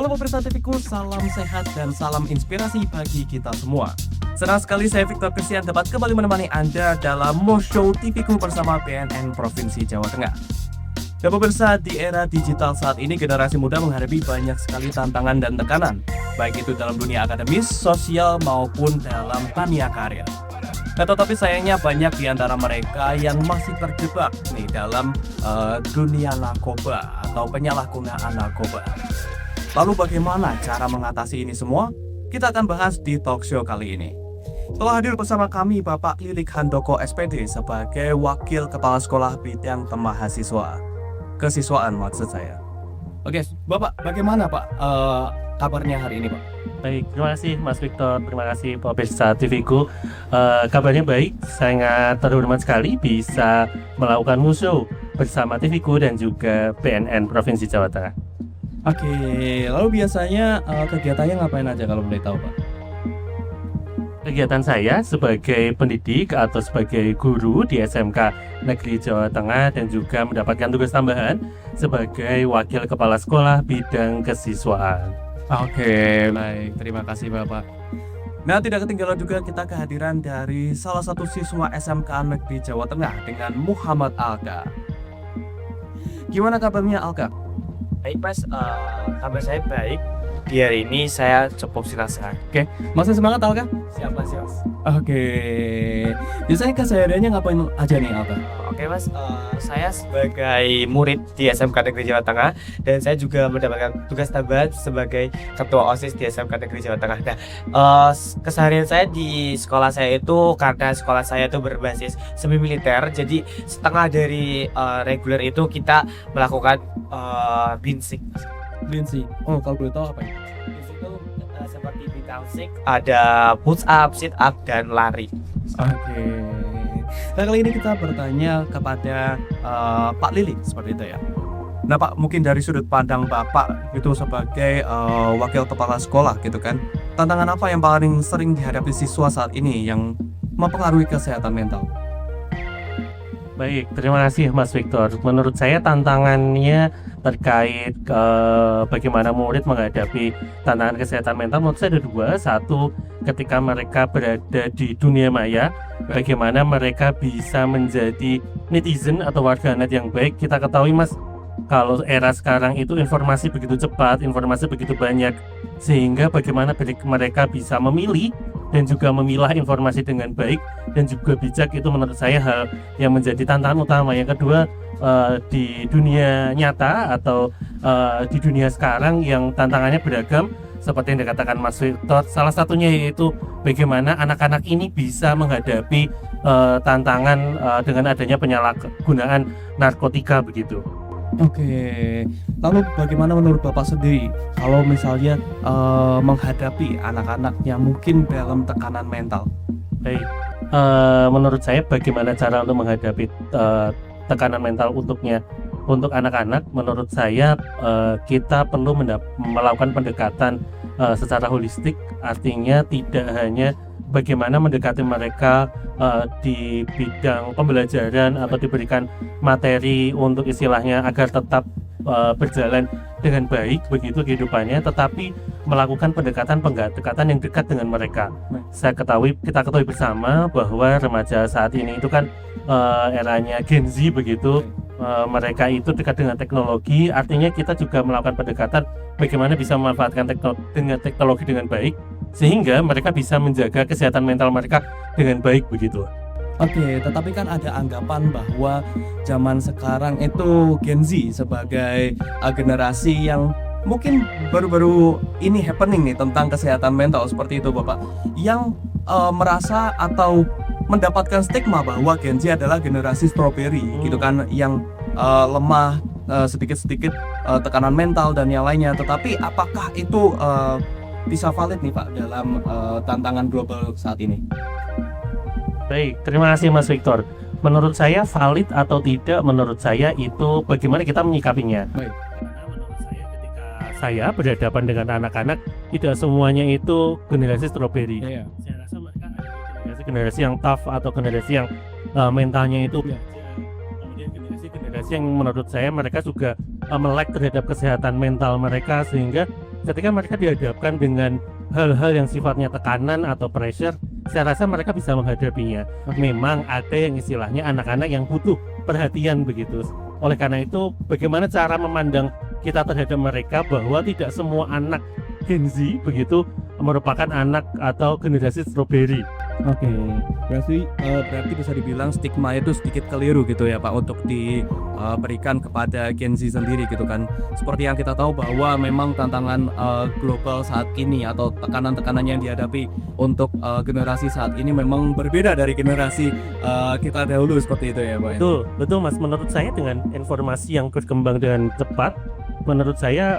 Halo pemirsa TVku, salam sehat dan salam inspirasi bagi kita semua. Senang sekali saya Victor Christian dapat kembali menemani Anda dalam Mo Show TVku bersama BNN Provinsi Jawa Tengah. Dan pemirsa, di era digital saat ini generasi muda menghadapi banyak sekali tantangan dan tekanan, baik itu dalam dunia akademis, sosial maupun dalam dunia karir. Tetapi sayangnya banyak di antara mereka yang masih terjebak nih dalam dunia narkoba atau penyalahgunaan narkoba. Lalu bagaimana cara mengatasi ini semua? Kita akan bahas di talk show kali ini. Telah hadir bersama kami Bapak Lilik Handoko SPD sebagai Wakil Kepala Sekolah Bidang Mahasiswa. Kesiswaan maksud saya. Oke, Bapak, bagaimana Pak kabarnya hari ini Pak? Baik, terima kasih Mas Victor, terima kasih pemirsa TVku. Kabarnya baik, sangat terhormat sekali bisa melakukan musuh bersama TVku dan juga BNN Provinsi Jawa Tengah. Oke, lalu biasanya kegiatannya ngapain aja kalau boleh tahu Pak? Kegiatan saya sebagai pendidik atau sebagai guru di SMK Negeri Jawa Tengah dan juga mendapatkan tugas tambahan sebagai Wakil Kepala Sekolah Bidang Kesiswaan. Oke, baik. Terima kasih Bapak. Nah, tidak ketinggalan juga kita kehadiran dari salah satu siswa SMK Negeri Jawa Tengah dengan Muhammad Alka. Gimana kabarnya Alka? Baik Mas, kabar saya baik. Di hari ini saya cukup serasa. Oke, masih semangat Alka? Siapa sih Mas? Oke, biasanya kesehariannya ngapain aja nih Alka? Oke Mas, saya sebagai murid di SMK Negeri Jawa Tengah dan saya juga mendapatkan tugas tambahan sebagai ketua OSIS di SMK Negeri Jawa Tengah. Nah, keseharian saya di sekolah saya itu karena sekolah saya itu berbasis semi militer, jadi setengah dari reguler itu kita melakukan binsik. Lindsay. Oh, kalau boleh tahu apa ya? Binsik itu seperti bitausik, ada push up, sit up, dan lari. Oke. Nah, kali ini kita bertanya kepada Pak Lili seperti itu ya. Nah Pak, mungkin dari sudut pandang Bapak itu sebagai wakil kepala sekolah gitu kan, tantangan apa yang paling sering dihadapi siswa saat ini yang mempengaruhi kesehatan mental? Baik, terima kasih Mas Victor. Menurut saya tantangannya terkait bagaimana murid menghadapi tantangan kesehatan mental, menurut saya ada dua. Satu, ketika mereka berada di dunia maya, bagaimana mereka bisa menjadi netizen atau warganet yang baik. Kita ketahui Mas, kalau era sekarang itu informasi begitu cepat, informasi begitu banyak, sehingga bagaimana mereka bisa memilih dan juga memilah informasi dengan baik dan juga bijak, itu menurut saya hal yang menjadi tantangan utama. Yang kedua, di dunia nyata atau di dunia sekarang yang tantangannya beragam seperti yang dikatakan Mas Victor, salah satunya yaitu bagaimana anak-anak ini bisa menghadapi tantangan dengan adanya penyalahgunaan narkotika begitu. Oke, lalu bagaimana menurut Bapak sendiri kalau misalnya menghadapi anak-anak yang mungkin dalam tekanan mental? Baik, menurut saya bagaimana cara untuk menghadapi tekanan mental untuk anak-anak, menurut saya kita perlu melakukan pendekatan secara holistik, artinya tidak hanya bagaimana mendekati mereka di bidang pembelajaran atau diberikan materi untuk istilahnya agar tetap berjalan dengan baik begitu kehidupannya, tetapi melakukan pendekatan yang dekat dengan mereka. Kita ketahui bersama bahwa remaja saat ini itu kan eranya Gen Z begitu. Mereka itu dekat dengan teknologi, artinya kita juga melakukan pendekatan bagaimana bisa memanfaatkan teknologi dengan baik sehingga mereka bisa menjaga kesehatan mental mereka dengan baik begitu. Oke, tetapi kan ada anggapan bahwa zaman sekarang itu Gen Z sebagai generasi yang mungkin baru-baru ini happening nih tentang kesehatan mental seperti itu Bapak, yang merasa atau mendapatkan stigma bahwa Gen Z adalah generasi strawberry gitu kan, yang lemah, sedikit-sedikit tekanan mental dan yang lainnya. Tetapi apakah itu bisa valid nih Pak dalam tantangan global saat ini? Baik, terima kasih Mas Victor. Menurut saya valid atau tidak, menurut saya itu bagaimana kita menyikapinya. Baik. Karena menurut saya ketika saya berhadapan dengan anak-anak, tidak semuanya itu generasi strawberry. Iya. Saya rasa mereka ada generasi yang tough atau generasi yang mentalnya itu biasa. Kemudian generasi yang menurut saya mereka juga melek terhadap kesehatan mental mereka, sehingga ketika mereka dihadapkan dengan hal-hal yang sifatnya tekanan atau pressure, saya rasa mereka bisa menghadapinya. Memang ada yang istilahnya anak-anak yang butuh perhatian begitu. Oleh karena itu, bagaimana cara memandang kita terhadap mereka, bahwa tidak semua anak Gen Z begitu merupakan anak atau generasi strawberry. Oke, berarti bisa dibilang stigma itu sedikit keliru gitu ya Pak, untuk diberikan kepada Gen Z sendiri gitu kan. Seperti yang kita tahu bahwa memang tantangan global saat ini atau tekanan-tekanan yang dihadapi untuk generasi saat ini memang berbeda dari generasi kita dahulu, seperti itu ya Pak. Betul Mas. Menurut saya dengan informasi yang berkembang dengan cepat, menurut saya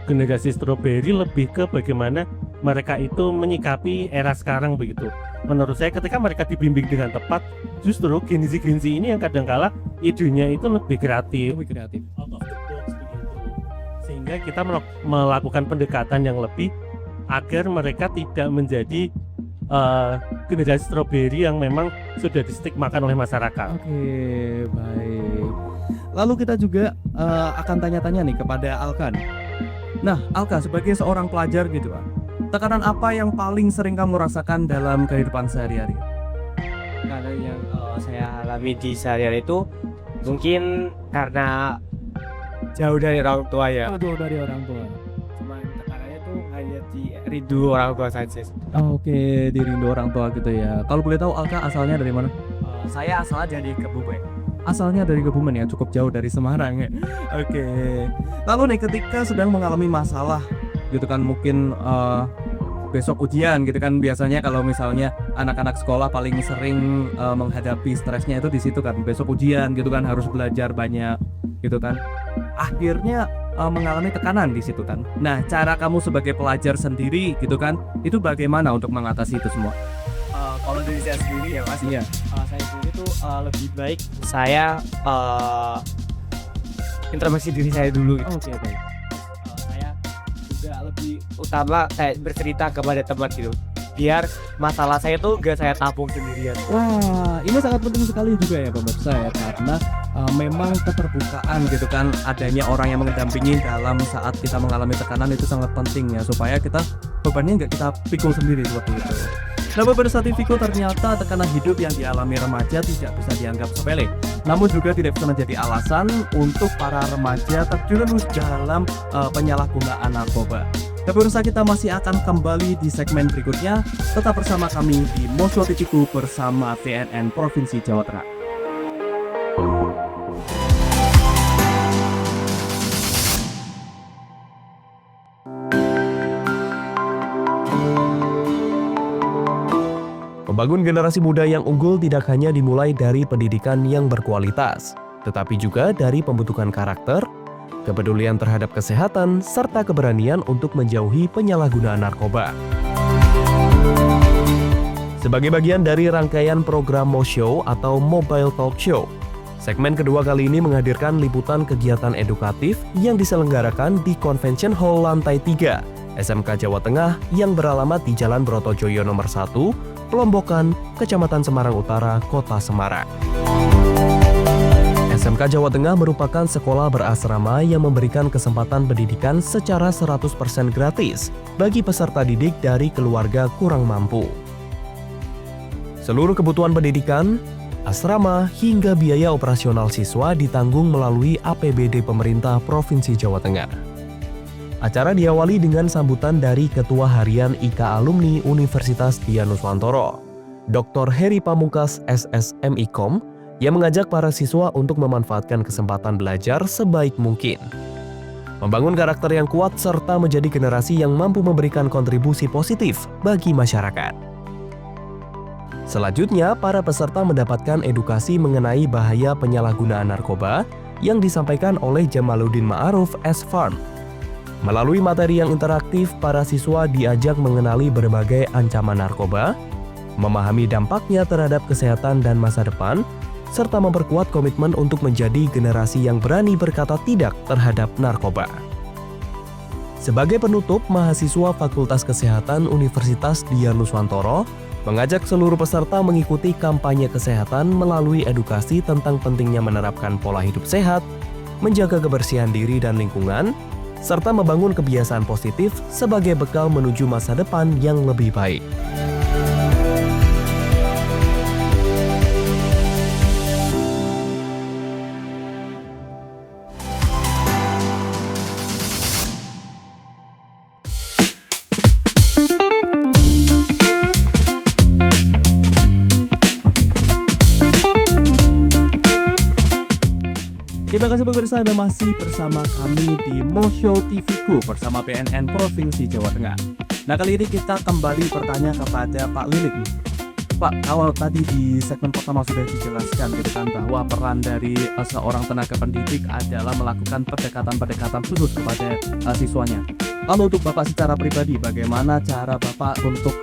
generasi strawberry lebih ke bagaimana mereka itu menyikapi era sekarang begitu. Menurut saya ketika mereka dibimbing dengan tepat, justru Gen Z ini yang kadangkala idenya itu lebih kreatif, out of the box begitu. Sehingga kita melakukan pendekatan yang lebih agar mereka tidak menjadi generasi strawberry yang memang sudah distigmakan oleh masyarakat. Oke, baik. Lalu kita juga akan tanya-tanya nih kepada Alkan. Nah, Alka sebagai seorang pelajar gitu Pak, tekanan apa yang paling sering kamu rasakan dalam kehidupan sehari-hari? Karena yang saya alami di sehari-hari itu mungkin karena jauh dari orang tua ya. Jauh dari orang tua. Cuman tekanannya tuh hanya di rindu orang tua saja. Oke, di rindu orang tua gitu ya. Kalau boleh tahu Alka asalnya dari mana? Saya asalnya dari Kebumen. Asalnya dari Kebumen ya, cukup jauh dari Semarang ya. Oke. Lalu nih ketika sedang mengalami masalah gitu kan, mungkin besok ujian gitu kan, biasanya kalau misalnya anak-anak sekolah paling sering menghadapi stresnya itu di situ kan, besok ujian gitu kan, harus belajar banyak gitu kan, akhirnya mengalami tekanan di situ kan. Nah, cara kamu sebagai pelajar sendiri gitu kan, itu bagaimana untuk mengatasi itu semua? Kalau dari saya sendiri ya Mas, Iya. saya sendiri tuh lebih baik saya introspeksi diri saya dulu gitu. Oke, baik. Saya juga lebih utama kayak bercerita kepada teman gitu, biar masalah saya tuh gak saya tampung sendirian. Wah, ini sangat penting sekali juga ya pemirsa ya, karena memang keterbukaan gitu kan, adanya orang yang mendampingi dalam saat kita mengalami tekanan itu sangat penting ya, supaya kita bebannya nggak kita pikul sendiri seperti itu. Nah, pemirsa TVku, ternyata tekanan hidup yang dialami remaja tidak bisa dianggap sepele, namun juga tidak bisa menjadi alasan untuk para remaja terjerumus dalam penyalahgunaan narkoba. Nah, pemirsa, kita masih akan kembali di segmen berikutnya. Tetap bersama kami di Mosho TVku bersama TNN Provinsi Jawa Tengah. Membangun generasi muda yang unggul tidak hanya dimulai dari pendidikan yang berkualitas, tetapi juga dari pembentukan karakter, kepedulian terhadap kesehatan, serta keberanian untuk menjauhi penyalahgunaan narkoba. Sebagai bagian dari rangkaian program Mosho atau Mobile Talk Show, segmen kedua kali ini menghadirkan liputan kegiatan edukatif yang diselenggarakan di Convention Hall Lantai 3, SMK Jawa Tengah yang beralamat di Jalan Brotojoyo nomor 1, Pelombokan, Kecamatan Semarang Utara, Kota Semarang. SMK Jawa Tengah merupakan sekolah berasrama yang memberikan kesempatan pendidikan secara 100% gratis bagi peserta didik dari keluarga kurang mampu. Seluruh kebutuhan pendidikan, asrama, hingga biaya operasional siswa ditanggung melalui APBD pemerintah Provinsi Jawa Tengah. Acara diawali dengan sambutan dari Ketua Harian IKA Alumni Universitas Dianuswantoro, Dr. Heri Pamungkas SSMIKOM, yang mengajak para siswa untuk memanfaatkan kesempatan belajar sebaik mungkin, membangun karakter yang kuat serta menjadi generasi yang mampu memberikan kontribusi positif bagi masyarakat. Selanjutnya, para peserta mendapatkan edukasi mengenai bahaya penyalahgunaan narkoba yang disampaikan oleh Jamaluddin Ma'aruf S-Farm. Melalui materi yang interaktif, para siswa diajak mengenali berbagai ancaman narkoba, memahami dampaknya terhadap kesehatan dan masa depan, serta memperkuat komitmen untuk menjadi generasi yang berani berkata tidak terhadap narkoba. Sebagai penutup, mahasiswa Fakultas Kesehatan Universitas Dianuswantoro mengajak seluruh peserta mengikuti kampanye kesehatan melalui edukasi tentang pentingnya menerapkan pola hidup sehat, menjaga kebersihan diri dan lingkungan, serta membangun kebiasaan positif sebagai bekal menuju masa depan yang lebih baik. Terima kasih pemirsa, Anda masih bersama kami di Moshow TV-ku bersama PNN Provinsi Jawa Tengah. Nah, kali ini kita kembali bertanya kepada Pak Lilik nih. Pak, kalau tadi di segmen pertama sudah dijelaskan gitu kan bahwa peran dari seorang tenaga pendidik adalah melakukan pendekatan-pendekatan khusus kepada siswanya. Lalu untuk Bapak secara pribadi, bagaimana cara Bapak untuk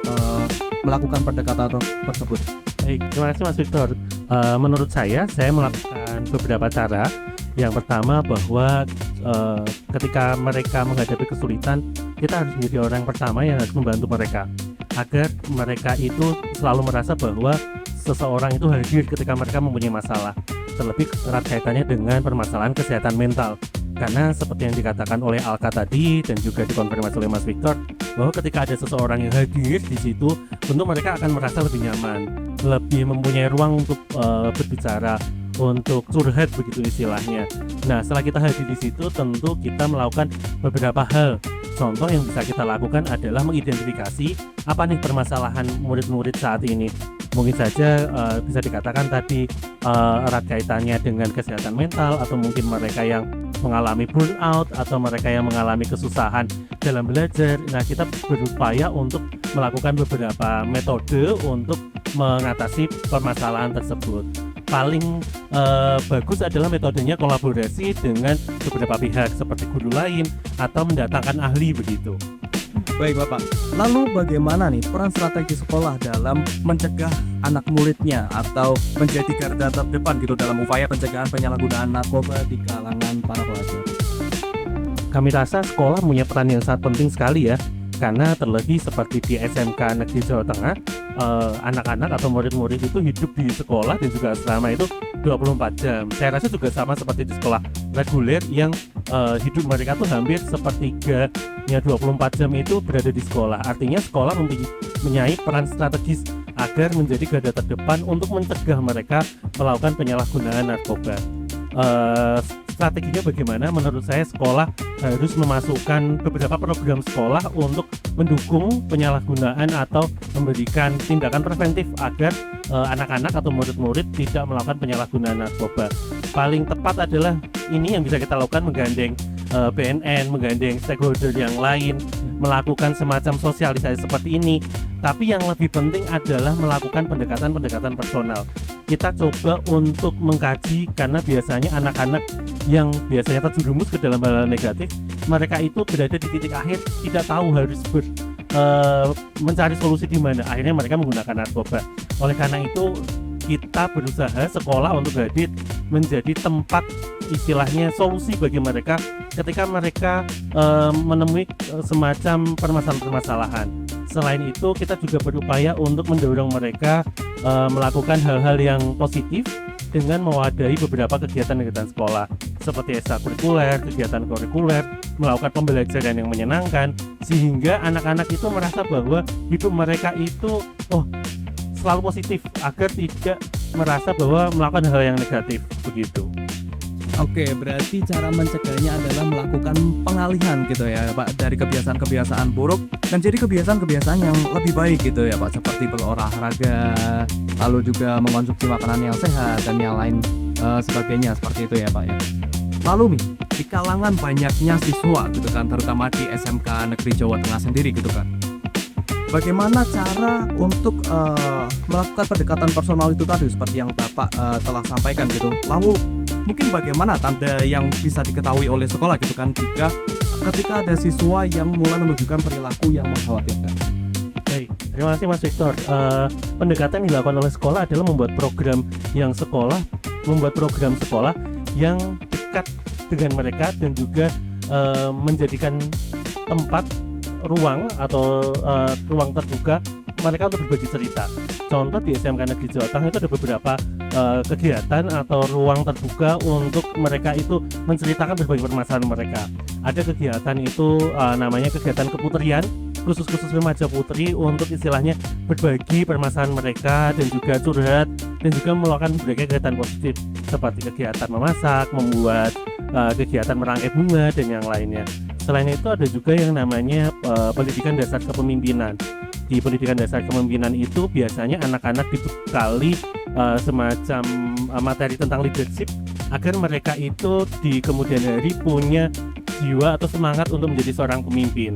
melakukan pendekatan tersebut? Baik, terima kasih Mas Victor. Menurut saya melakukan beberapa cara. Yang pertama bahwa ketika mereka menghadapi kesulitan, kita harus menjadi orang pertama yang harus membantu mereka agar mereka itu selalu merasa bahwa seseorang itu hadir ketika mereka mempunyai masalah. Terlebih erat kaitannya dengan permasalahan kesehatan mental. Karena seperti yang dikatakan oleh Alka tadi dan juga dikonfirmasi oleh Mas Victor, bahwa ketika ada seseorang yang hadir di situ, tentu mereka akan merasa lebih nyaman, lebih mempunyai ruang untuk berbicara, untuk curhat begitu istilahnya. Nah, setelah kita hadir di situ, tentu kita melakukan beberapa hal. Contoh yang bisa kita lakukan adalah mengidentifikasi apa nih permasalahan murid-murid saat ini. Mungkin saja bisa dikatakan tadi erat kaitannya dengan kesehatan mental, atau mungkin mereka yang mengalami burnout, atau mereka yang mengalami kesusahan dalam belajar. Nah, kita berupaya untuk melakukan beberapa metode untuk mengatasi permasalahan tersebut. Paling bagus adalah metodenya kolaborasi dengan beberapa pihak seperti guru lain atau mendatangkan ahli begitu. Baik Bapak, lalu bagaimana nih peran strategi sekolah dalam mencegah anak muridnya atau menjadi garda terdepan gitu dalam upaya pencegahan penyalahgunaan narkoba di kalangan para pelajar? Kami rasa sekolah punya peran yang sangat penting sekali ya, karena terlebih seperti di SMK Negeri Jawa Tengah, anak-anak atau murid-murid itu hidup di sekolah dan juga asrama itu 24 jam. Saya rasa juga sama seperti di sekolah reguler yang hidup mereka tuh hampir sepertiganya 24 jam itu berada di sekolah. Artinya sekolah mempunyai peran strategis agar menjadi garda terdepan untuk mencegah mereka melakukan penyalahgunaan narkoba. Strateginya bagaimana? Menurut saya sekolah harus memasukkan beberapa program sekolah untuk mendukung penyalahgunaan atau memberikan tindakan preventif agar anak-anak atau murid-murid tidak melakukan penyalahgunaan narkoba. Paling tepat adalah ini yang bisa kita lakukan, menggandeng BNN, menggandeng stakeholder yang lain, melakukan semacam sosialisasi seperti ini. Tapi yang lebih penting adalah melakukan pendekatan-pendekatan personal. Kita coba untuk mengkaji, karena biasanya anak-anak yang biasanya terjerumus ke dalam hal negatif, mereka itu berada di titik akhir, tidak tahu harus mencari solusi di mana. Akhirnya mereka menggunakan narkoba. Oleh karena itu kita berusaha sekolah untuk hadir menjadi tempat istilahnya solusi bagi mereka ketika mereka menemui semacam permasalahan-permasalahan. Selain itu kita juga berupaya untuk mendorong mereka melakukan hal-hal yang positif dengan mewadahi beberapa kegiatan-kegiatan sekolah seperti ekstrakurikuler, kegiatan kurikuler, melakukan pembelajaran yang menyenangkan, sehingga anak-anak itu merasa bahwa hidup mereka itu selalu positif agar tidak merasa bahwa melakukan hal yang negatif begitu. Oke, berarti cara mencegahnya adalah melakukan pengalihan gitu ya Pak, dari kebiasaan-kebiasaan buruk dan jadi kebiasaan-kebiasaan yang lebih baik gitu ya Pak, seperti berolahraga, lalu juga mengkonsumsi makanan yang sehat dan yang lain sebagainya, seperti itu ya Pak ya. Lalu nih, di kalangan banyaknya siswa gitu kan, terutama di SMK Negeri Jawa Tengah sendiri gitu kan, bagaimana cara untuk melakukan pendekatan personal itu tadi seperti yang Bapak telah sampaikan gitu. Lalu mungkin bagaimana tanda yang bisa diketahui oleh sekolah gitu kan ketika ada siswa yang mulai menunjukkan perilaku yang mengkhawatirkan? Baik, terima kasih Mas Victor. Pendekatan yang dilakukan oleh sekolah adalah membuat program sekolah yang dekat dengan mereka dan juga menjadikan tempat ruang atau ruang terbuka mereka untuk berbagi cerita. Contoh di SMK Negeri Jawa Tengah itu ada beberapa kegiatan atau ruang terbuka untuk mereka itu menceritakan berbagai permasalahan mereka. Ada kegiatan itu namanya kegiatan keputrian, khusus remaja putri untuk istilahnya berbagi permasalahan mereka dan juga curhat dan juga melakukan berbagai kegiatan positif seperti kegiatan memasak, membuat kegiatan merangkai bunga dan yang lainnya. Selain itu ada juga yang namanya pendidikan dasar kepemimpinan. Di pendidikan dasar kepemimpinan itu biasanya anak-anak dibekali semacam materi tentang leadership agar mereka itu di kemudian hari punya jiwa atau semangat untuk menjadi seorang pemimpin.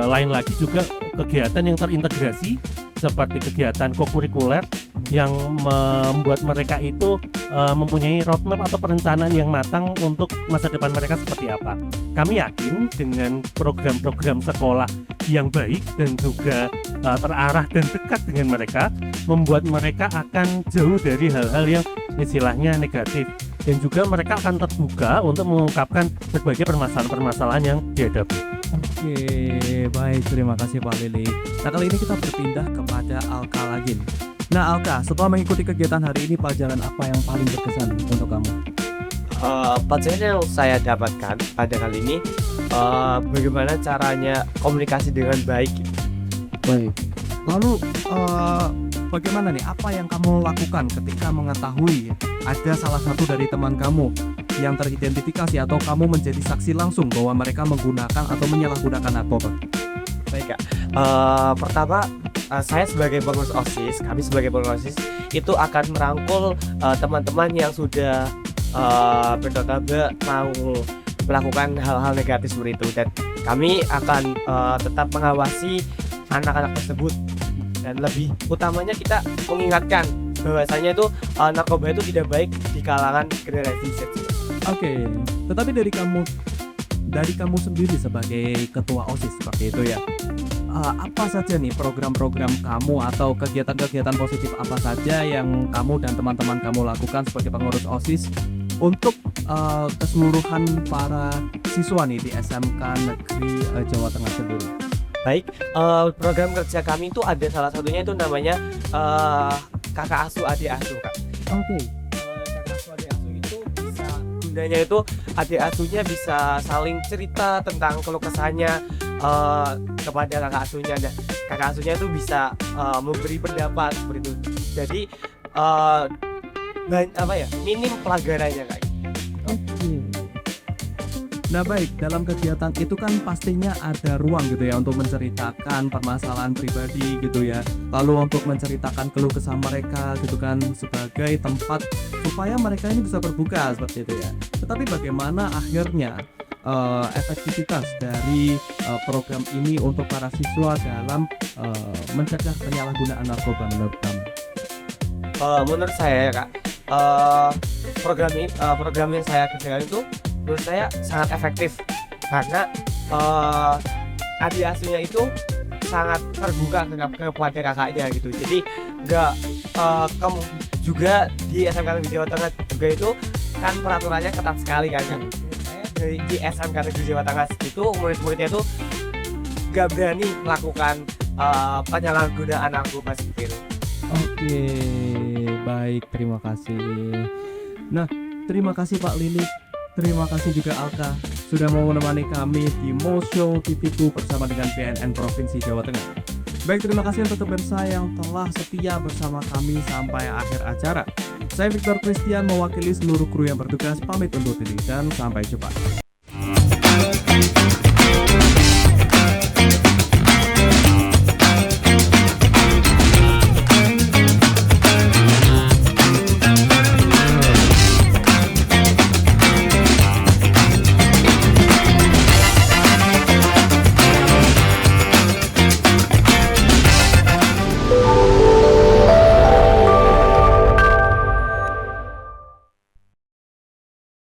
Lain lagi juga kegiatan yang terintegrasi seperti kegiatan kokurikuler yang membuat mereka itu mempunyai roadmap atau perencanaan yang matang untuk masa depan mereka seperti apa. Kami yakin dengan program-program sekolah yang baik dan juga terarah dan dekat dengan mereka, membuat mereka akan jauh dari hal-hal yang istilahnya negatif, dan juga mereka akan terbuka untuk mengungkapkan berbagai permasalahan-permasalahan yang dihadapi. Oke, baik, terima kasih Pak Lili. Nah, kali ini kita berpindah kepada Alka lagi. Nah, Alka, setelah mengikuti kegiatan hari ini, pelajaran apa yang paling berkesan untuk kamu? Pelajaran yang saya dapatkan pada kali ini bagaimana caranya komunikasi dengan baik. Baik. Lalu bagaimana nih? Apa yang kamu lakukan ketika mengetahui ada salah satu dari teman kamu yang teridentifikasi atau kamu menjadi saksi langsung bahwa mereka menggunakan atau menyalahgunakan narkoba? Baik Kak. Pertama, saya sebagai pengurus OSIS, kami sebagai pengurus OSIS itu akan merangkul teman-teman yang sudah bernotabe mau melakukan hal-hal negatif seperti itu, dan kami akan tetap mengawasi anak-anak tersebut, dan lebih utamanya kita mengingatkan bahwasanya itu narkoba itu tidak baik di kalangan generasi Z. Oke, tetapi dari kamu sendiri sebagai ketua OSIS seperti itu ya, apa saja nih program-program kamu atau kegiatan-kegiatan positif apa saja yang kamu dan teman-teman kamu lakukan sebagai pengurus OSIS untuk keseluruhan para siswa nih di SMK Negeri Jawa Tengah sendiri? Baik, program kerja kami itu ada salah satunya itu namanya kakak asuh adik asuh Kak. Oke. Kakak asuh adik asuh itu bisa gunanya itu adik asuhnya bisa saling cerita tentang keluh kesahnya kepada kakak asuhnya, dan kakak asuhnya itu bisa memberi pendapat seperti itu. Jadi minim pelanggarannya Kak. Oke. Nah baik, dalam kegiatan itu kan pastinya ada ruang gitu ya untuk menceritakan permasalahan pribadi gitu ya, lalu untuk menceritakan keluh kesah mereka gitu kan, sebagai tempat supaya mereka ini bisa terbuka seperti itu ya. Tetapi bagaimana akhirnya efektivitas dari program ini untuk para siswa dalam mencegah penyalahgunaan narkoba menurut kamu? Menurut saya Kak, program yang saya kerjakan itu menurut saya sangat efektif, karena adik asuhnya itu sangat terbuka kepada kakaknya gitu. Jadi kamu juga di SMK Negeri Jawa Tengah juga itu kan peraturannya ketat sekali kan. Saya di SMK Negeri Jawa Tengah itu murid-muridnya itu nggak berani melakukan penyalahgunaan narkoba seperti itu. Oke, baik, terima kasih. Nah, terima kasih Pak Lili. Terima kasih juga Alka sudah mau menemani kami di Mo Show TV-ku bersama dengan BNN Provinsi Jawa Tengah. Baik, terima kasih untuk pemirsa yang telah setia bersama kami sampai akhir acara. Saya Victor Christian mewakili seluruh kru yang bertugas pamit undur diri dan sampai jumpa.